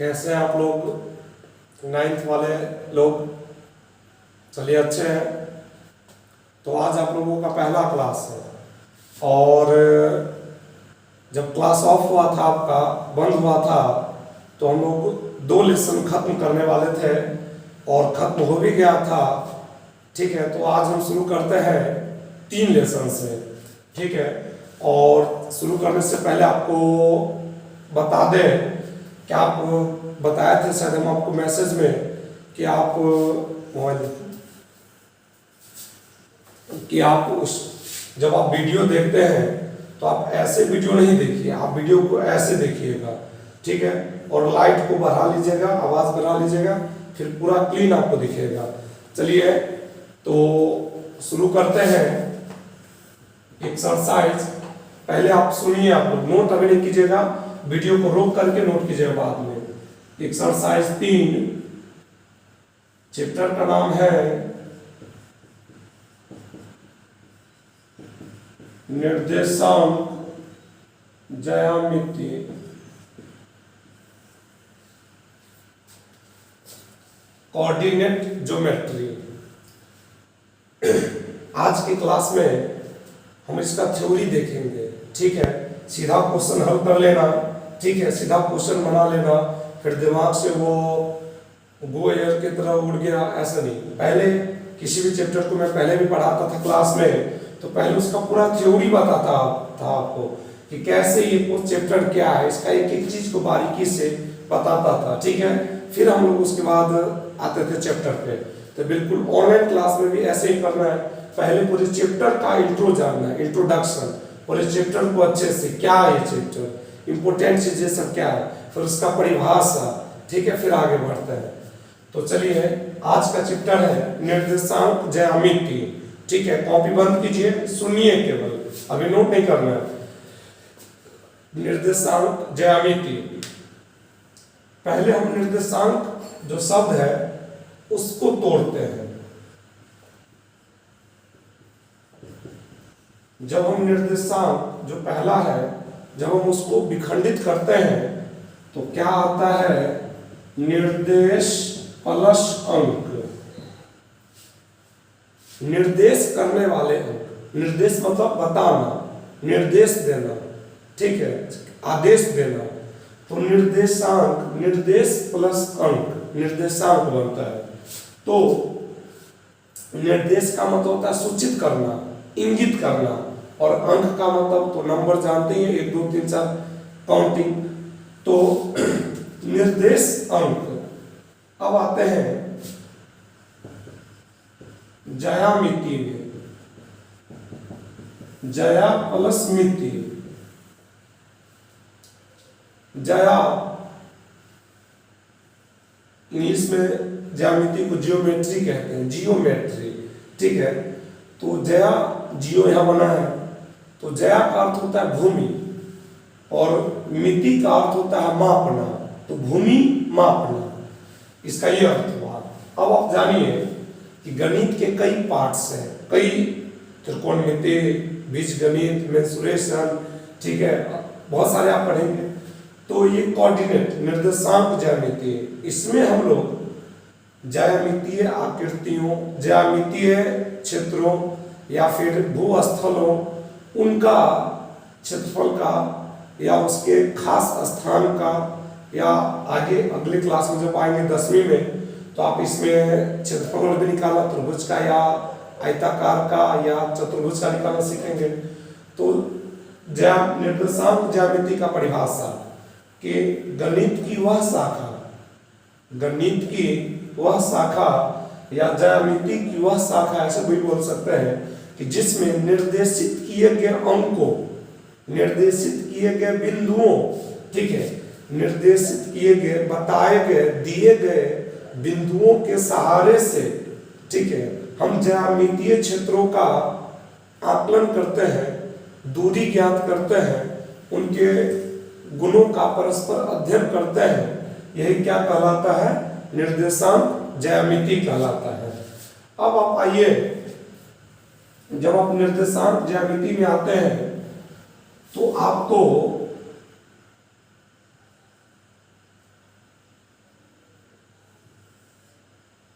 कैसे हैं आप लोग? नाइन्थ वाले लोग? चलिए अच्छे हैं। तो आज आप लोगों का पहला क्लास है और जब क्लास ऑफ हुआ था, आपका बंद हुआ था, तो हम लोग 2 लेसन खत्म करने वाले थे और खत्म हो भी गया था। ठीक है, तो आज हम शुरू करते हैं 3 लेसन से। ठीक है, और शुरू करने से पहले आपको बता दें कि आप बताए थे शायद हम आपको मैसेज में कि आप मोबाइल कि आप उस जब आप वीडियो देखते हैं तो आप ऐसे वीडियो नहीं देखिए, आप वीडियो को ऐसे देखिएगा। ठीक है, और लाइट को बढ़ा लीजिएगा, आवाज़ बढ़ा लीजिएगा, फिर पूरा क्लीन आपको दिखेगा। चलिए तो शुरू करते हैं एक्सरसाइज। पहले आप सुनिए, आप लोग नोट अभी नहीं कीजिएगा, वीडियो को रोक करके नोट कीजिएगा बाद में। एक्सरसाइज 3, चैप्टर का नाम है निर्देशांक ज्यामिति। Coordinate geometry. आज की क्लास में हम इसका थ्योरी देखेंगे। ठीक है, सीधा क्वेश्चन हल कर लेना। ठीक है, सीधा क्वेश्चन बना लेना, फिर दिमाग से वो गो एयर की तरह उड़ गया, ऐसा नहीं। पहले किसी भी चैप्टर को मैं पहले भी पढ़ाता था क्लास में, तो पहले उसका पूरा थ्योरी बताता था आपको कि कैसे ये चैप्टर क्या है, इसका एक एक चीज को बारीकी से बताता था। ठीक है, फिर हम लोग उसके बाद आते थे चैप्टर पे। तो बिल्कुल ऑनलाइन क्लास में भी ऐसे ही करना है। पहले पूरे चैप्टर का इंट्रो जानना है, इंट्रोडक्शन, पूरे चैप्टर को अच्छे से, क्या है ये चैप्टर, इंपोर्टेंट चीजें सब क्या है, फिर उसका परिभाषा। ठीक है, फिर आगे बढ़ते हैं। तो चलिए, आज का चैप्टर है निर्देशांक ज्यामिति। ठीक है, कॉपी बंद कीजिए, सुनिए केवल, अभी नोट नहीं करना है। निर्देशांक ज्यामिति। पहले हम निर्देशांक जो शब्द है उसको तोड़ते हैं। जब हम निर्देशांक जो पहला है, जब हम उसको विखंडित करते हैं तो क्या आता है? निर्देश प्लस अंक। निर्देश करने वाले अंक। निर्देश मतलब बताना, निर्देश देना। ठीक है, आदेश देना। तो निर्देशांक, निर्देश प्लस अंक निर्देशांक बनता है। तो निर्देश का मतलब होता है सूचित करना, इंगित करना, और अंक का मतलब तो नंबर जानते हैं, 1 2 3 4 काउंटिंग। तो निर्देश अंक। अब आते हैं ज्यामिति में। ज्या प्लस मिति। ज्या इंग्लिश में ज्यामिति को जियोमेट्री कहते हैं, जियोमेट्री। ठीक है, तो ज्या, जियो यहां बना है, तो ज्या का अर्थ होता है भूमि और मिति का अर्थ होता है मापना। तो भूमि मापना, इसका ये अर्थ हुआ। अब आप जानिए कि गणित के कई पार्ट्स हैं, कई त्रिकोणमिति, बीजगणित, मेंसुरेशन। ठीक है, बहुत सारे आप पढ़ेंगे। तो ये कोऑर्डिनेट निर्देशांक ज्यामिति, इसमें हम लोग ज्यामितीय आकृतियों, ज्यामितीय क्षेत्रों या फिर भूस्थलों, उनका क्षेत्रफल का या उसके खास स्थान का, या आगे अगले क्लास में जब आएंगे 10वीं में तो आप इसमें क्षेत्रफल भी निकालना, त्रिभुज का या आयताकार का या चतुर्भुज का निकालना सीखेंगे। तो निर्देशांक ज्यामिति का परिभाषा कि गणित की वह शाखा, गणित की वह शाखा या ज्यामिति की वह शाखा, ऐसे भी बोल सकते हैं, कि जिसमें निर्देशित किए गए अंकों, निर्देशित किए गए बिंदुओं, ठीक है, निर्देशित किए गए, बताए गए, दिए गए बिंदुओं के सहारे से, ठीक है, हम ज्यामितीय क्षेत्रों का आकलन करते हैं, दूरी ज्ञात करते हैं, उनके गुणों का परस्पर अध्ययन करते हैं। यही क्या कहलाता है? निर्देशांक ज्यामिति कहलाता है। अब आप आइए, जब आप निर्देशांक ज्यामिति में आते हैं तो आपको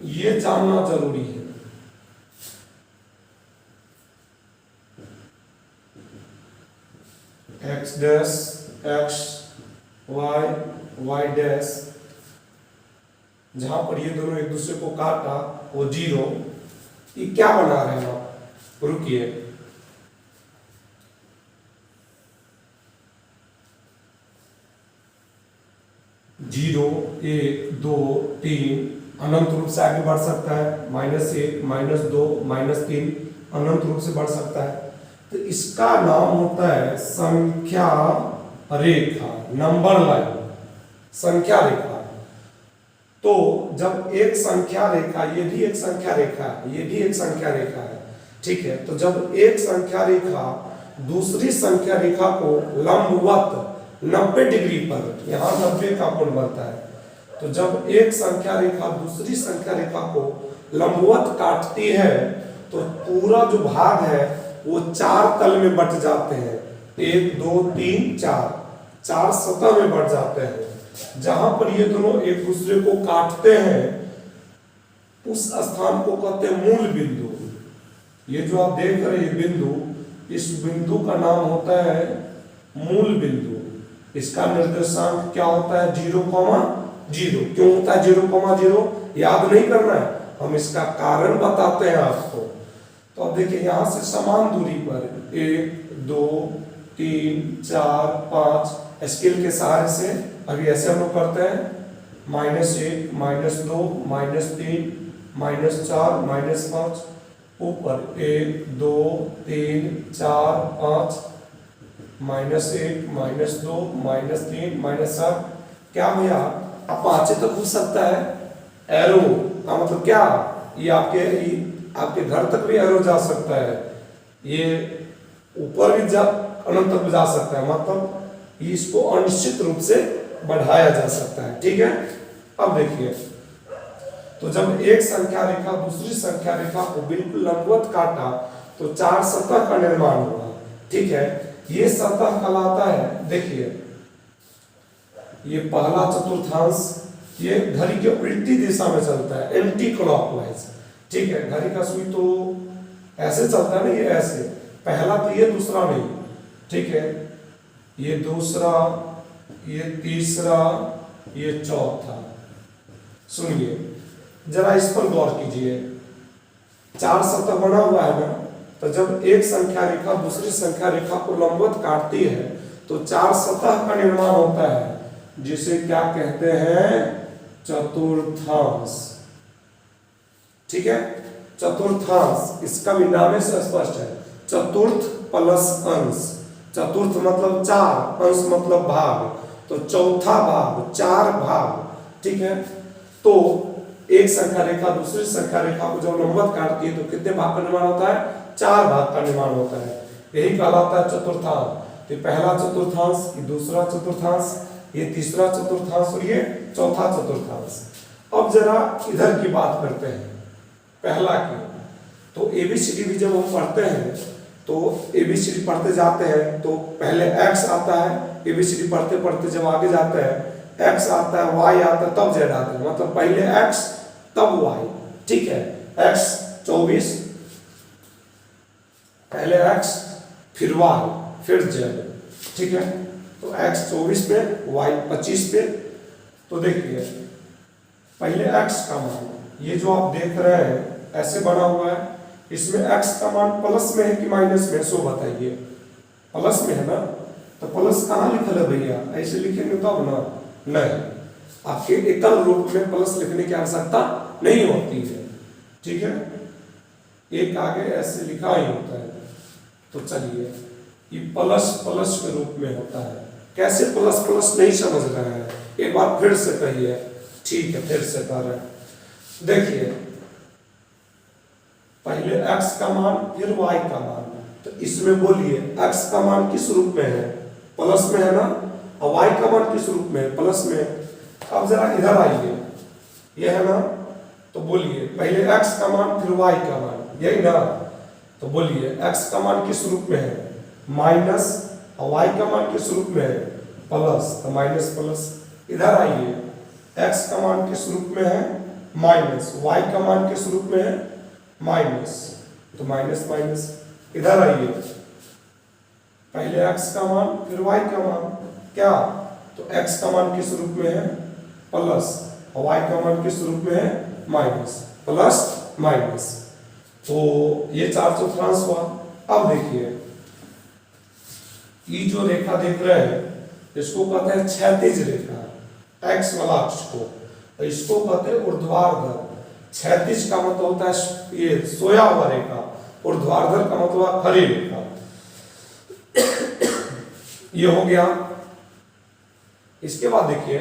ये जानना जरूरी है। X dash X Y Y dash, जहां पर ये दोनों एक दूसरे को काटा वो 0, ये क्या बना रहे हैं आप? रुकिए, 0 1 2 3 अनंत रूप से आगे बढ़ सकता है, -1 -2 -3 अनंत रूप से बढ़ सकता है। तो इसका नाम होता है संख्या रेखा, नंबर लाइन, संख्या रेखा। तो जब एक संख्या रेखा, ये भी एक संख्या रेखा है, ये भी एक संख्या रेखा है, ठीक है। तो जब एक संख्या रेखा दूसरी संख्या रेखा को लंबवत 90 डिग्री पर, यहाँ 90 का कोण बनता है, तो जब एक संख्या रेखा दूसरी संख्या रेखा को लंबवत काटती है तो पूरा जो भाग है वो 4 तल में बट जाते हैं, 1 2 3 4 सतह में बट जाते हैं। जहां पर ये दोनों एक दूसरे को काटते हैं उस स्थान को कहते हैं मूल बिंदु। ये जो आप देख रहे हैं बिंदु, इस बिंदु का नाम होता है मूल बिंदु। इसका निर्देशांक क्या होता है? 0,0। क्यों होता है 0,0? याद नहीं करना है, हम इसका कारण बताते हैं आपको। तो अब देखिए यहां से समान दूरी पर 1 2 3 4 5 स्केल के सहारे से अभी ऐसे हम लोग करते हैं, -1 -2 -3 -4 -5, ऊपर 1 2 3 4 5 -1 -2 -3 -7। क्या भैया आप 5 तक हो सकता है एरो का मतलब क्या? ये आपके घर तक भी एरो जा सकता है, ये ऊपर भी अनंत तक जा सकता है, मतलब इसको अनिश्चित रूप से बढ़ाया जा सकता है, ठीक है। अब देखिए, तो जब एक संख्या रेखा दूसरी संख्या रेखा को बिल्कुल लंबवत काटा तो 4 सतह का निर्माण हुआ, ठीक है। ये सतह कहलाता है, देखिए ये पहला चतुर्थांश, ये घड़ी के उल्टी दिशा में चलता है, एंटी क्लॉकवाइज, ठीक है। घड़ी का सुई तो ऐसे चलता है ना, ये ऐसे, पहला तो ये दूसरा नहीं, ठीक है। ये दूसरा, ये तीसरा, ये चौथा। सुनिए जरा इस पर गौर कीजिए, 4 सतह बना हुआ है ना, तो जब एक संख्या रेखा दूसरी संख्या रेखा को लंबवत काटती है तो 4 सतह का निर्माण होता है, जिसे क्या कहते हैं? चतुर्थांश, ठीक है। चतुर्थांश, इसका भी नाम से स्पष्ट है, चतुर्थ प्लस अंश। चतुर्थ मतलब 4, अंश मतलब भाग, तो चौथा भाग, 4 भाग, ठीक है। तो एक संख्या रेखा दूसरी संख्या रेखा को जब लंबवत काटती है तो कितने भाग का निर्माण होता है? 4 भाग का निर्माण होता है, यही कहलाता है चतुर्थांश। ये पहला चतुर्थांश, ये दूसरा चतुर्थांश, ये तीसरा चतुर्थांश और ये चौथा चतुर्थांश। अब जरा इधर की बात करते हैं, पहला की। तो एबीसीडी भी जब हम पढ़ते हैं तो एबीसीडी पढ़ते जाते हैं तो पहले एक्स आता है, एबीसीडी पढ़ते पढ़ते जब आगे जाते हैं एक्स आता है, वाई आता है, तब जेड आता है, मतलब पहले एक्स तब वाई, ठीक है। एक्स 24, पहले एक्स फिर वाई फिर जेड, ठीक है। तो एक्स 24 पे, वाई 25 पे। तो देखिए पहले एक्स का मान, ये जो आप देख रहे हैं ऐसे बना हुआ है, इसमें x का मान प्लस में है कि माइनस में? सो बताइए, प्लस में है ना, तो प्लस कहाँ लिखल है भैया? ऐसे लिखेंगे तब ना, नहीं, आपके एकल रूप में प्लस लिखने की आवश्यकता नहीं होती है, ठीक है। एक आगे ऐसे लिखा ही होता है। तो चलिए, ये प्लस प्लस के रूप में होता है। कैसे प्लस प्लस नहीं समझ रहे हैं? एक बार फिर से कहिए, ठीक है, फिर से कर रहे हैं। देखिए पहले x का मान फिर y का मान, तो इसमें बोलिए x का मान किस रूप में है? प्लस में है ना, और y का मान किस रूप में है? प्लस में। अब जरा इधर आइए, ये है ना, तो बोलिए पहले x का मान फिर y का मान, यही ना। तो बोलिए x का मान किस रूप में है? माइनस, और y का मान किस रूप में है? प्लस, तो माइनस प्लस। इधर आइए, x का मान किस रूप में है? माइनस, y का मान किस रूप में है, माइनस, तो माइनस माइनस इधर आइए, पहले x का मान फिर y का मान, क्या, तो x का मान किस रूप में है, प्लस, और y का मान किस रूप में है, माइनस, प्लस माइनस, तो ये 4 चतुर्थांश हुआ। अब देखिए ये जो रेखा देख रहे हैं इसको कहते हैं क्षैतिज रेखा, x वाला अक्ष को, और इसको कहते हैं ऊर्ध्वाधर। क्षैतिज का मतलब होता है ये सोया हुआ रेखा, ऊर्ध्वाधर का मतलब खड़ी रेखा। ये हो गया। इसके बाद देखिए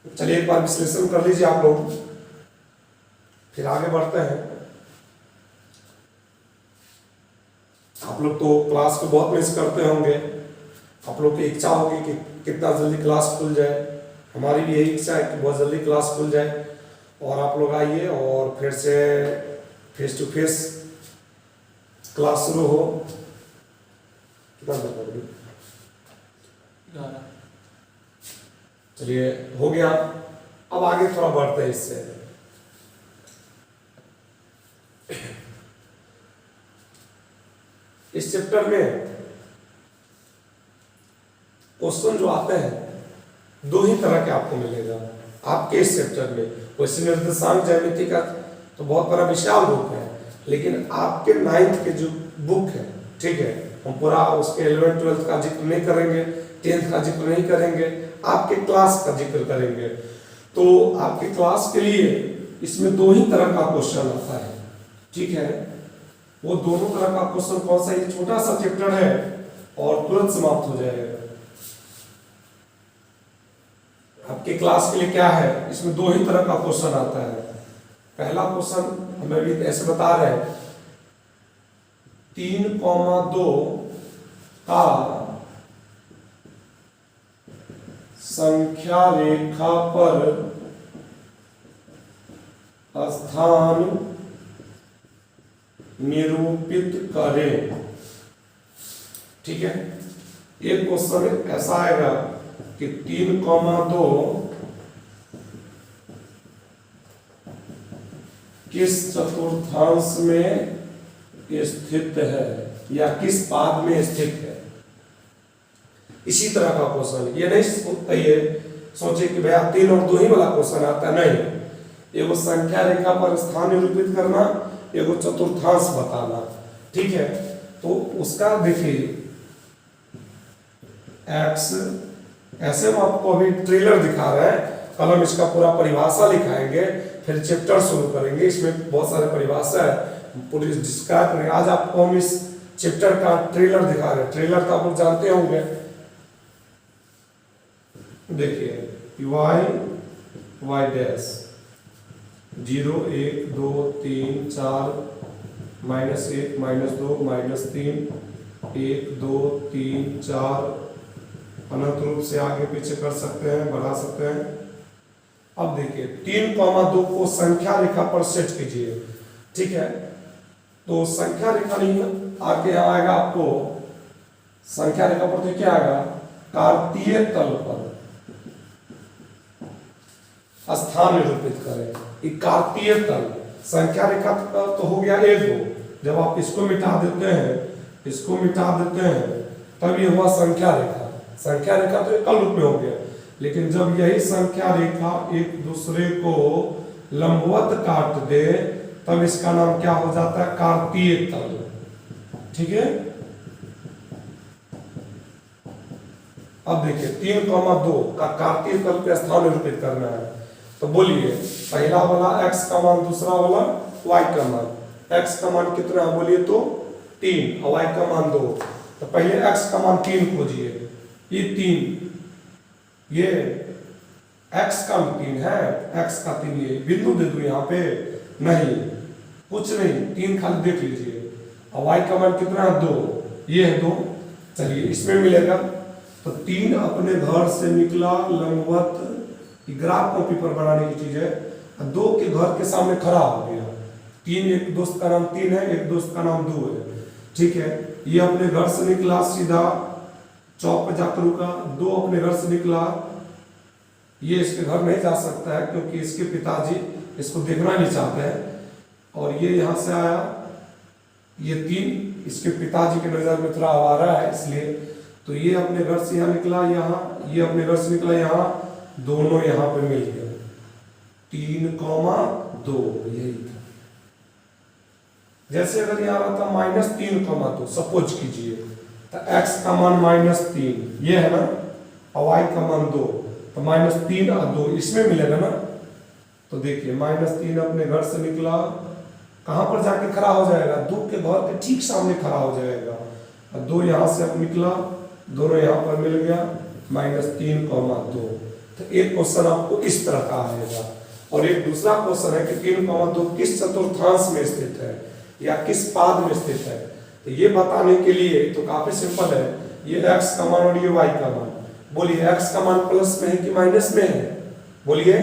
चलिए एक बार विश्लेषण कर लीजिए आप लोग, फिर आगे बढ़ते हैं। आप लोग तो क्लास को बहुत मिस करते होंगे, आप लोग की इच्छा होगी कि कितना जल्दी क्लास खुल जाए, हमारी भी यही इच्छा है कि बहुत जल्दी क्लास खुल जाए और आप लोग आइए और फिर से फेस टू फेस क्लास शुरू हो। कितना देर, चलिए हो गया। अब आगे थोड़ा बढ़ते हैं इससे। इस चैप्टर में क्वेश्चन जो आते हैं 2 ही तरह के आपको मिलेगा आपके इस चैप्टर में। वैसे निर्देशांक ज्यामिति का तो बहुत बड़ा विशाल बुक है, लेकिन आपके 9th के जो बुक है, ठीक है, हम पूरा उसके 11th 12th का जिक्र नहीं करेंगे, 10th का जिक्र नहीं करेंगे, आपके क्लास का जिक्र करेंगे। तो आपके क्लास के लिए इसमें 2 ही तरह का क्वेश्चन आता है, ठीक है। वो दोनों तरह का क्वेश्चन कौन सा, ये छोटा सा चैप्टर है और तुरंत समाप्त हो जाएगा। आपके क्लास के लिए क्या है, इसमें 2 ही तरह का क्वेश्चन आता है। पहला क्वेश्चन हमें भी ऐसे बता रहे हैं, 3,2 का संख्या रेखा पर स्थान निरूपित करें, ठीक है। एक क्वेश्चन ऐसा आएगा कि 3,2 किस चतुर्थांश में स्थित है या किस पाद में स्थित है। इसी तरह का क्वेश्चन, ये नहीं सोचे कि भैया 3 और 2 ही वाला क्वेश्चन आता है, नहीं। एगो संख्या रेखा पर स्थान निरूपित करना, एगो चतुर्थांश बताना, ठीक है। तो उसका देखिए x, ऐसे हम आपको अभी ट्रेलर दिखा रहे हैं, कल हम इसका पूरा परिभाषा लिखाएंगे, फिर चैप्टर शुरू करेंगे। इसमें बहुत सारे परिभाषा है, पूरी डिस्क्राइब करेंगे। आज आपको हम इस चैप्टर का ट्रेलर दिखा रहे हैं। ट्रेलर तो आप लोग जानते होंगे, देखिए y डैश 0 1 2 3 4 -1 -2 -3 1 2 3 4 अनंत रूप से आगे पीछे कर सकते हैं, बढ़ा सकते हैं। अब देखिए 3,2 को संख्या रेखा पर सेट कीजिए, ठीक है। तो संख्या रेखा नहीं आगे आएगा आपको, संख्या रेखा पर तो क्या आएगा, कार्तीय तल पर स्थान निरूपित करें। कार्तीय तल संख्या रेखा तो हो गया एक दो, जब आप इसको मिटा देते हैं, इसको मिटा देते हैं, तब ये हुआ संख्या रेखा। संख्या रेखा तो एकल रूप में हो गया, लेकिन जब यही संख्या रेखा एक दूसरे को लंबवत काट दे, तब इसका नाम क्या हो जाता है, कार्तीय तल, ठीक है। अब देखिए 3,2 का कार्तीय तल पे स्थान निरूपित करना है, तो बोलिए पहला वाला x का मान, दूसरा वाला y का मान। x का मान कितना है बोलिए तो 3 और y का मान 2। तो पहले x का मान 3 खोजिए, ये 3, ये x का 3 है, x का 3, ये बिंदु दे दो यहाँ पे, नहीं कुछ नहीं, 3 खाली देख लीजिए। और y का मान कितना है 2, ये है 2। चलिए इसमें मिलेगा, तो 3 अपने घर से निकला लंबवत, ग्राफ कॉपी पर बनाने की चीज है, 2 के घर के सामने खड़ा हो गया। 3, एक दोस्त का नाम 3 है, एक दोस्त का नाम 2 है, ठीक है। ये अपने घर से निकला सीधा चौक पे जाकर रुका, 2 अपने घर से निकला, ये इसके घर नहीं जा सकता है क्योंकि इसके पिताजी इसको देखना नहीं चाहते हैं, और ये यहाँ से आया, ये 3 इसके पिताजी के नज़र में थोड़ा आवारा है इसलिए, तो ये अपने घर से यहाँ निकला यहाँ, ये अपने घर से निकला यहाँ, दोनों यहाँ पे मिल गए 3,2, यही था। जैसे अगर यहाँ रहता -3,2, सपोज कीजिए, तो x का मान -3 ये है ना, और y का मान 2, तो -3 और 2 इसमें मिलेगा ना। तो देखिए -3 अपने घर से निकला, कहाँ पर जाके खड़ा हो जाएगा, 2 के घर के ठीक सामने खड़ा हो जाएगा, और 2 यहाँ से अब निकला, दोनों यहाँ पर मिल गया -3,2। तो एक क्वेश्चन आपको इस तरह का आएगा, और एक दूसरा क्वेश्चन है कि 3,2 किस चतुर्थांश में स्थित है या किस पाद में स्थित है। तो ये बताने के लिए तो काफी सिंपल है, ये x का मान और ये y का मान, बोलिए x का मान प्लस में है कि माइनस में है, बोलिए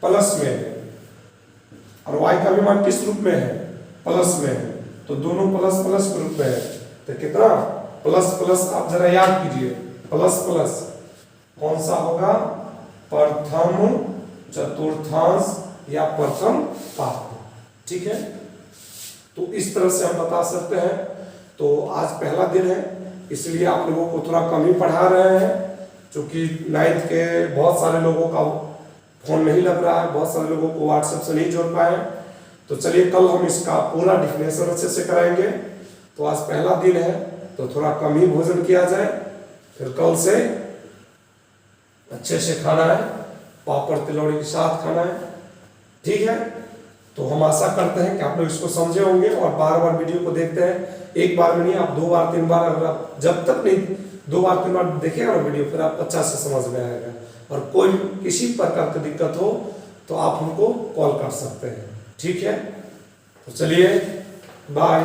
प्लस में है, और y का भी मान किस रूप में है, प्लस में है, तो दोनों प्लस प्लस रूप में है। तो कितना प्लस प्लस आप जरा याद कीजिए, प्लस प्लस कौन सा होगा, प्रथम चतुर्थांश या प्रथम पाद, ठीक है। तो इस तरह से हम बता सकते हैं। तो आज पहला दिन है इसलिए आप लोगों को थोड़ा कम ही पढ़ा रहे हैं, क्योंकि 9th के बहुत सारे लोगों का फोन नहीं लग रहा है, बहुत सारे लोगों को व्हाट्सएप से नहीं जोड़ पाए। तो चलिए कल हम इसका पूरा डिफिनेशन अच्छे से कराएंगे। तो आज पहला दिन है तो थोड़ा कम ही भोजन किया जाए, फिर कल से अच्छे से खाना है, पापड़ तिलौड़ी के साथ खाना है, ठीक है। तो हम आशा करते हैं कि आप लोग इसको समझे होंगे और बार बार वीडियो को देखते हैं, एक बार में नहीं, आप 2 बार 3 बार, अगर आप जब तक नहीं 2 बार 3 बार देखिएगा ना वीडियो, फिर आप अच्छा से समझ में आएगा। और कोई किसी प्रकार की दिक्कत हो तो आप हमको कॉल कर सकते हैं, ठीक है। तो चलिए बाय।